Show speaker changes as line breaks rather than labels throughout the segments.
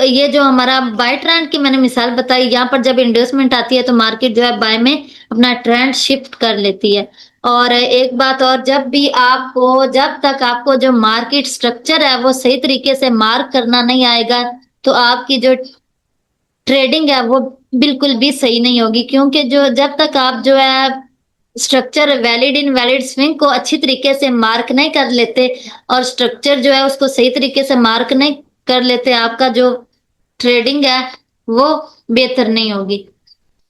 ये जो हमारा बाय ट्रेंड की मैंने मिसाल बताई, यहाँ पर जब इंड्यूसमेंट आती है तो मार्केट जो है बाय में अपना ट्रेंड शिफ्ट कर लेती है। और एक बात और, जब तक आपको जो मार्केट स्ट्रक्चर है वो सही तरीके से मार्क करना नहीं आएगा, तो आपकी जो ट्रेडिंग है वो बिल्कुल भी सही नहीं होगी। क्योंकि जो जब तक आप जो है स्ट्रक्चर वैलिड इनवैलिड स्विंग को अच्छी तरीके से मार्क नहीं कर लेते और स्ट्रक्चर जो है उसको सही तरीके से मार्क नहीं कर लेते, आपका जो ट्रेडिंग है वो बेहतर नहीं होगी।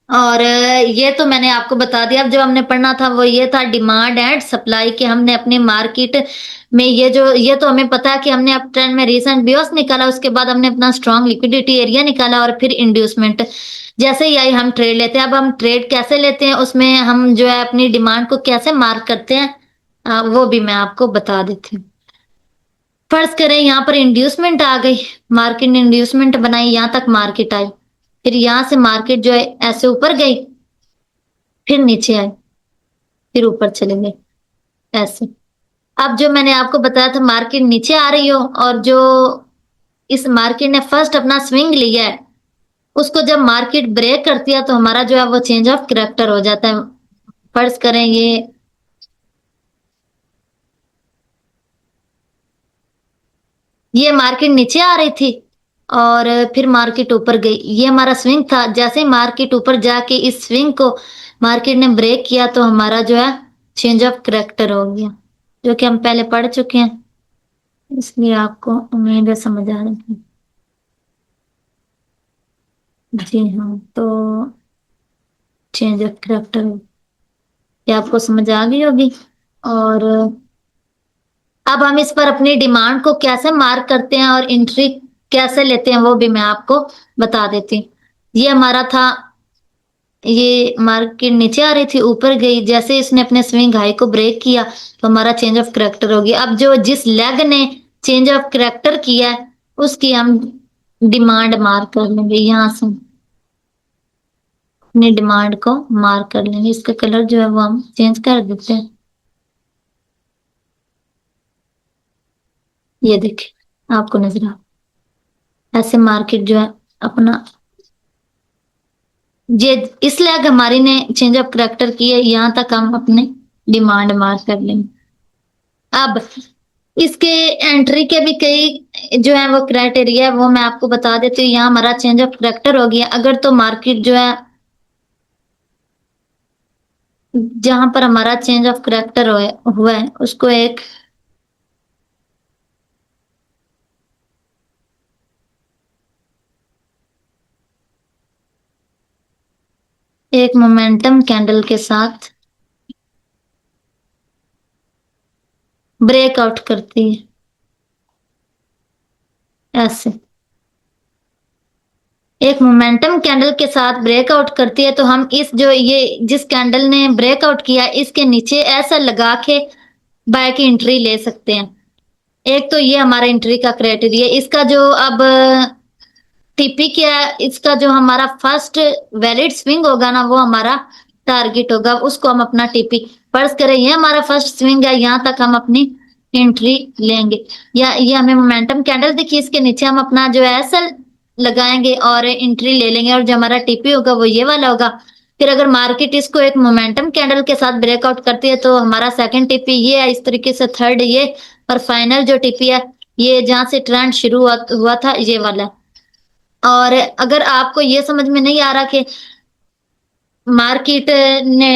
और ये तो मैंने आपको बता दिया। अब जो हमने पढ़ना था वो ये था डिमांड एंड सप्लाई, कि हमने अपने मार्केट में ये तो हमें पता है कि हमने अप ट्रेंड में रीसेंट बियोस निकाला, उसके बाद हमने अपना स्ट्रॉन्ग लिक्विडिटी एरिया निकाला और फिर इंड्यूसमेंट जैसे ही आई हम ट्रेड लेते हैं। अब हम ट्रेड कैसे लेते हैं, उसमें हम जो है अपनी डिमांड को कैसे मार्क करते हैं, वो भी मैं आपको बता देती हूँ। फर्ज करें यहाँ पर इंड्यूसमेंट आ गई, मार्केट ने इंड्यूसमेंट बनाई, यहाँ तक मार्केट आई, फिर यहाँ से मार्केट जो है ऐसे ऊपर गई, फिर नीचे आई, फिर ऊपर चले गए ऐसे। अब जो मैंने आपको बताया था मार्केट नीचे आ रही हो और जो इस मार्केट ने फर्स्ट अपना स्विंग लिया है, उसको जब मार्केट ब्रेक करती है तो हमारा जो है वो चेंज ऑफ करेक्टर हो जाता है। फर्ज करें ये मार्केट नीचे आ रही थी और फिर मार्केट ऊपर गई, ये हमारा स्विंग था। जैसे ही मार्केट ऊपर जाके इस स्विंग को मार्केट ने ब्रेक किया तो हमारा जो है चेंज ऑफ करेक्टर हो गया, जो कि हम पहले पढ़ चुके हैं, इसलिए आपको उम्मीद है समझ आ रही है। जी हाँ, तो चेंज ऑफ करेक्टर ये आपको समझ आ गई होगी। और अब हम इस पर अपनी डिमांड को कैसे मार्क करते हैं और एंट्री कैसे लेते हैं वो भी मैं आपको बता देती हूँ। ये हमारा था, ये मार्केट नीचे आ रही थी, ऊपर गई, जैसे इसने अपने स्विंग हाई को ब्रेक किया तो हमारा चेंज ऑफ करेक्टर हो गया। अब जो जिस लेग ने चेंज ऑफ करेक्टर किया है उसकी हम डिमांड मार्क कर लेंगे, यहाँ से अपनी डिमांड को मार्क कर लेंगे। इसका कलर जो है वो हम चेंज कर देते हैं, ये देखिए आपको नजर आ, ऐसे मार्केट जो है अपना ये इस लेग हमारी ने चेंज ऑफ करेक्टर की है, यहाँ तक हम अपने डिमांड मार्क कर लेंगे। अब इसके एंट्री के भी कई जो है वो क्राइटेरिया है, वो मैं आपको बता देती हूँ। यहाँ हमारा चेंज ऑफ करेक्टर हो गया अगर तो मार्केट जो है जहां पर हमारा चेंज ऑफ करेक्टर हुआ है उसको एक मोमेंटम कैंडल के साथ ब्रेकआउट करती है ऐसे। एक मोमेंटम कैंडल के साथ ब्रेकआउट करती है तो हम इस जो ये जिस कैंडल ने ब्रेकआउट किया इसके नीचे ऐसा लगा के बाय की एंट्री ले सकते हैं। एक तो ये हमारा एंट्री का क्राइटेरिया। इसका जो अब टीपी क्या है, इसका जो हमारा फर्स्ट वैलिड स्विंग होगा ना वो हमारा टारगेट होगा, उसको हम अपना टीपी फर्ज करें, ये हमारा फर्स्ट स्विंग है, यहाँ तक हम अपनी एंट्री लेंगे। या ये हमें मोमेंटम कैंडल देखिए, इसके नीचे हम अपना जो है एसएल लगाएंगे और एंट्री ले लेंगे और जो हमारा टीपी होगा वो ये वाला होगा। फिर अगर मार्केट इसको एक मोमेंटम कैंडल के साथ ब्रेकआउट करती है तो हमारा सेकंड टीपी ये है, इस तरीके से थर्ड ये, और फाइनल जो टीपी है ये जहां से ट्रेंड शुरू हुआ था ये वाला है। और अगर आपको ये समझ में नहीं आ रहा कि मार्केट ने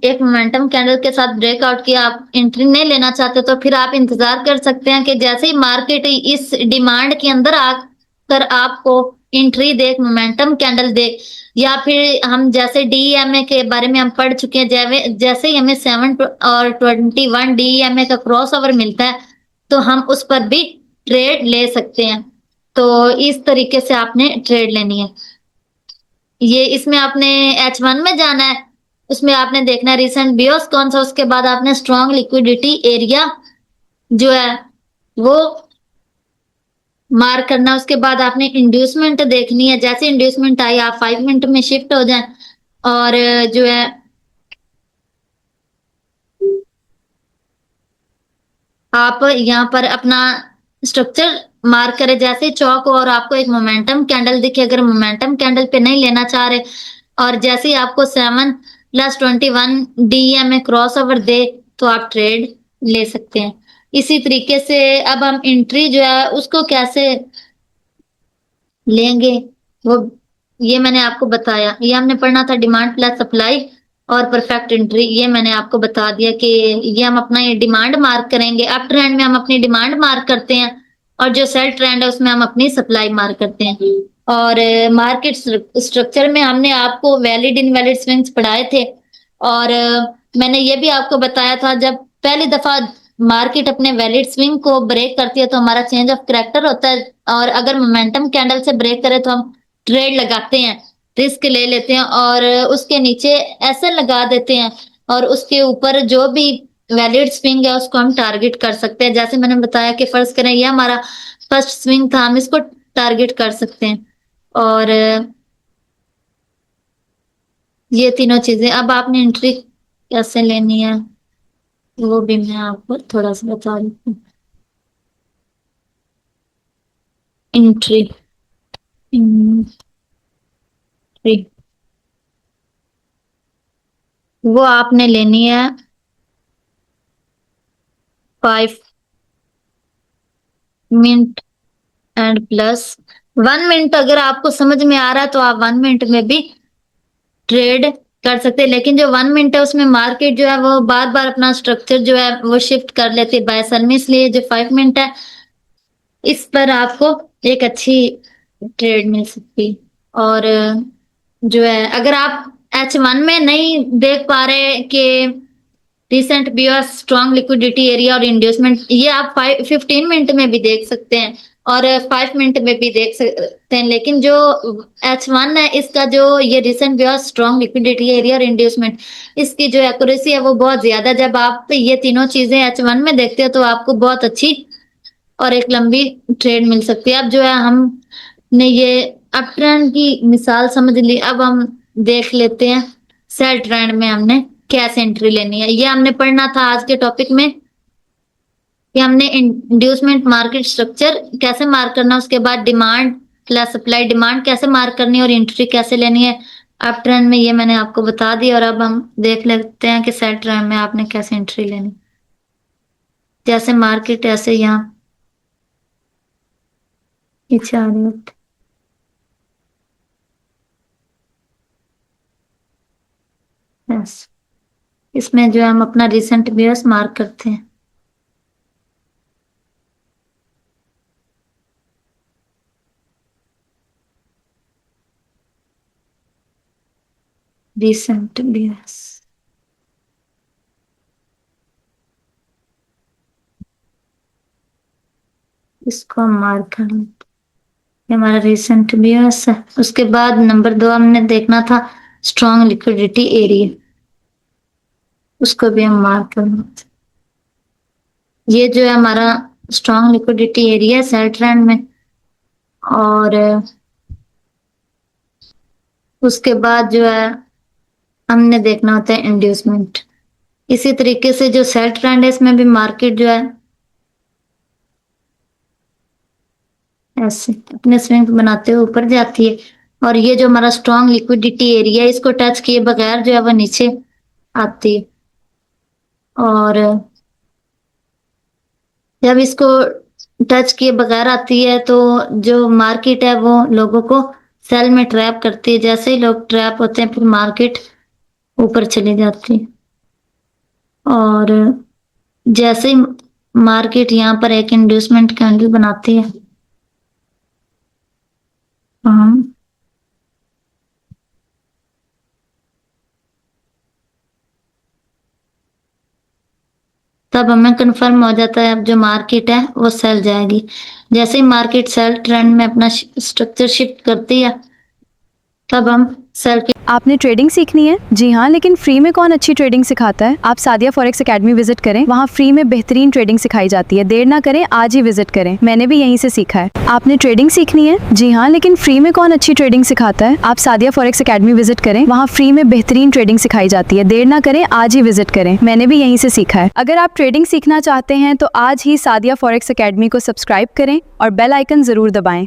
एक मोमेंटम कैंडल के साथ ब्रेकआउट किया, आप एंट्री नहीं लेना चाहते, तो फिर आप इंतजार कर सकते हैं कि जैसे ही मार्केट इस डिमांड के अंदर आकर आपको एंट्री दे, एक मोमेंटम कैंडल दे, या फिर हम जैसे डीईएमए के बारे में हम पढ़ चुके हैं, जैसे ही हमें 7 और 21 डीईएमए का क्रॉस ओवर मिलता है तो हम उस पर भी ट्रेड ले सकते हैं। तो इस तरीके से आपने ट्रेड लेनी है। ये इसमें आपने H1 में जाना है, उसमें आपने देखना है रिसेंट बियोस कौन सा, उसके बाद आपने स्ट्रॉन्ग लिक्विडिटी एरिया जो है वो मार्क करना। उसके बाद आपने इंड्यूसमेंट देखनी है, जैसे इंड्यूसमेंट आई आप 5 मिनट में शिफ्ट हो जाए और जो है आप यहाँ पर अपना स्ट्रक्चर मार्क करे, जैसे चौक और आपको एक मोमेंटम कैंडल दिखे, अगर मोमेंटम कैंडल पे नहीं लेना चाह रहे और जैसे ही आपको 7+21 DEM में क्रॉस ओवर दे तो आप ट्रेड ले सकते हैं। इसी तरीके से अब हम एंट्री जो है उसको कैसे लेंगे वो ये मैंने आपको बताया। ये हमने पढ़ना था डिमांड प्लस सप्लाई और परफेक्ट एंट्री, ये मैंने आपको बता दिया कि ये हम अपना ये डिमांड मार्क करेंगे। अप ट्रेंड में हम अपनी डिमांड मार्क करते हैं और जो सेल ट्रेंड है उसमें हम अपनी सप्लाई मार्क करते हैं। और मार्केट स्ट्रक्चर में हमने आपको वैलिड इनवैलिड स्विंग्स पढ़ाए थे और मैंने ये भी आपको बताया था जब पहली दफा मार्केट अपने वैलिड स्विंग को ब्रेक करती है तो हमारा चेंज ऑफ करेक्टर होता है और अगर मोमेंटम कैंडल से ब्रेक करे तो हम ट्रेड लगाते हैं, रिस्क ले लेते हैं और उसके नीचे ऐसे लगा देते हैं और उसके ऊपर जो भी वैलिड स्विंग है उसको हम टारगेट कर सकते हैं। जैसे मैंने बताया कि फर्ज करें ये हमारा फर्स्ट स्विंग था, हम इसको टारगेट कर सकते हैं। और ये तीनों चीजें अब आपने एंट्री कैसे लेनी है वो भी मैं आपको थोड़ा सा बता देती हूँ। एंट्री एंट्री वो आपने लेनी है 5 मिनट एंड +1 मिनट। अगर आपको समझ में आ रहा है तो आप 1 मिनट में भी ट्रेड कर सकते हैं, लेकिन जो 1 मिनट है उसमें मार्केट जो है वो बार बार अपना स्ट्रक्चर जो है वो शिफ्ट कर लेती है बाय सेल में, इसलिए जो 5 मिनट है इस पर आपको एक अच्छी ट्रेड मिल सकती है। और जो है अगर आप H1 में नहीं देख पा रहे कि recent bear strong liquidity area और इंड्यूसमेंट, ये आप 15 मिनट में भी देख सकते हैं और 5 मिनट में भी देख सकते हैं, लेकिन जो H1 है इसका जो ये recent bear strong liquidity area और इंड्यूसमेंट, इसकी जो एक्यूरेसी है वो बहुत ज्यादा। जब आप ये तीनों चीजें H1 में देखते हो तो आपको बहुत अच्छी और एक लंबी ट्रेड मिल सकती है। अब जो है हमने ये अप ट्रेंड की मिसाल समझ ली, अब हम देख लेते हैं सेल ट्रेंड में हमने कैसे एंट्री लेनी है। ये हमने पढ़ना था आज के टॉपिक में कि हमने इंड्यूसमेंट मार्केट स्ट्रक्चर कैसे मार्क करना, उसके बाद डिमांड प्लस सप्लाई, डिमांड कैसे मार्क करनी है और एंट्री कैसे लेनी है अप ट्रेंड में, ये मैंने आपको बता दी। और अब हम देख लेते हैं कि सेल ट्रेंड में आपने कैसे एंट्री लेनी। जैसे मार्केट ऐसे यहाँ पीछे आ रही होती यस, इसमें जो है हम अपना रिसेंट बियर्स मार्क करते हैं। रिसेंट बियर्स इसको हम मार्क कर लेते हैं, हमारा रिसेंट बियर्स है। उसके बाद नंबर 2 हमने देखना था स्ट्रॉन्ग लिक्विडिटी एरिया, उसको भी हम मार्क कर लेते हैं। ये जो है हमारा स्ट्रॉन्ग लिक्विडिटी एरिया है सेल ट्रेंड में। और उसके बाद जो है हमने देखना होता है इंड्यूसमेंट। इसी तरीके से जो सेल ट्रेंड है इसमें भी मार्केट जो है ऐसे अपने स्विंग बनाते हुए ऊपर जाती है और ये जो हमारा स्ट्रॉन्ग लिक्विडिटी एरिया है इसको टच किए बगैर जो है वो नीचे आती है। और जब इसको टच किए बगैर आती है तो जो मार्केट है वो लोगों को सेल में ट्रैप करती है, जैसे ही लोग ट्रैप होते हैं फिर मार्केट ऊपर चली जाती है। और जैसे ही मार्केट यहाँ पर एक इंड्यूसमेंट कैंडल बनाती है हम तब हमें कंफर्म हो जाता है अब जो मार्केट है वो सेल जाएगी। जैसे ही मार्केट सेल ट्रेंड में अपना स्ट्रक्चर शिफ्ट करती है तब हम सेल की
आपने ट्रेडिंग सीखनी है? जी हाँ, लेकिन फ्री में कौन अच्छी ट्रेडिंग सिखाता है? आप सादिया फॉरेक्स एकेडमी विजिट करें, वहाँ फ्री में बेहतरीन ट्रेडिंग सिखाई जाती है। देर ना करें, आज ही विजिट करें, मैंने भी यहीं से सीखा है। आपने ट्रेडिंग सीखनी है? जी हाँ, लेकिन फ्री में कौन अच्छी ट्रेडिंग सिखाता है? आप सादिया फॉरेक्स एकेडमी विजिट करें, वहाँ फ्री में बेहतरीन ट्रेडिंग सिखाई जाती है। देर ना करें, आज ही विजिट करें, मैंने भी यहीं से सीखा है। अगर आप ट्रेडिंग सीखना चाहते हैं तो आज ही सादिया फॉरेक्स एकेडमी को सब्सक्राइब करें और बेल आइकन जरूर दबाएं।